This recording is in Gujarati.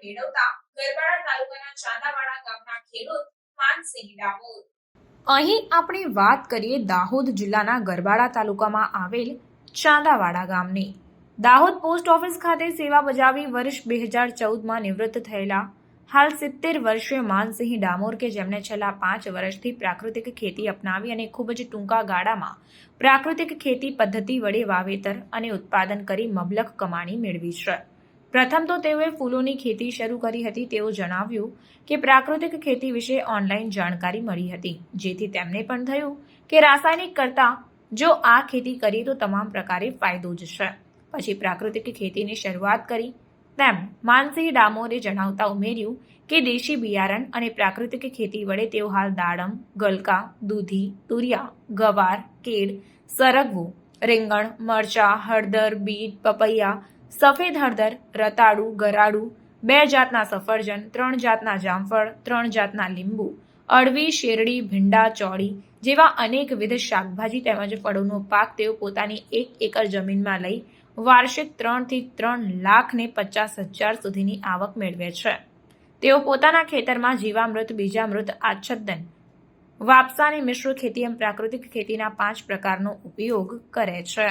મેળવતા ગરબાડા તાલુકાના ચાંદાવાડા ગામના ખેડૂત માનસિંહ ડામોર। અહીં આપણે વાત કરીએ દાહોદ જિલ્લાના ગરબાડા તાલુકામાં આવેલ ચાંદાવાડા ગામની। દાહોદ પોસ્ટ ઓફિસ ખાતે સેવા બજાવી વર્ષ 2014માં નિવૃત્ત થયેલા હાલ 70 વર્ષીય માનસિંહ ડામોર કે જેમણે છેલ્લા 5 વર્ષથી પ્રાકૃતિક ખેતી અપનાવી અને ખૂબ જ ટૂંકા ગાળામાં પ્રાકૃતિક ખેતી પદ્ધતિ વડે વાવેતર અને ઉત્પાદન કરી મબલખ કમાણી મેળવી છે। પ્રથમ તો તેઓએ ફૂલોની ખેતી શરૂ કરી હતી। તેઓ જણાવ્યું કે પ્રાકૃતિક ખેતી વિશે ઓનલાઈન જાણકારી મળી હતી, જેથી તેમને પણ થયું કે રાસાયણિક કરતાં જો આ ખેતી કરીએ તો તમામ પ્રકારે ફાયદો જ છે। પછી પ્રાકૃતિક ખેતીની શરૂઆત કરી તેમ માનસિંહ ડામોરે જણાવતા ઉમેર્યું કે દેશી બિયારણ અને પ્રાકૃતિક ખેતી વડે તેઓ હાલ દાડમ, ગલકા, દૂધી, તુરિયા, ગવાર, કેળ, સરગવો, રીંગણ, મરચા, હળદર, બીટ, પપૈયા, સફેદ હળદર, રતાળુ, ગરાડુ, 2 જાતના સફરજન, 3 જાતના જામફળ, 3 જાતના લીંબુ, અળવી, શેરડી, ભીંડા, ચોળી જેવા અનેકવિધ શાકભાજી તેમજ ફળોનો પાક તેઓ પોતાની 1 એકર જમીનમાં લઈ વાર્ષિક 3 થી 3,50,000 સુધીની આવક મેળવે છે। તેઓ પોતાના ખેતરમાં જીવામૃત, બીજામૃત, આચ્છાદન, વાપસા અને મિશ્ર ખેતી એમ પ્રાકૃતિક ખેતીના 5 પ્રકારનો ઉપયોગ કરે છે।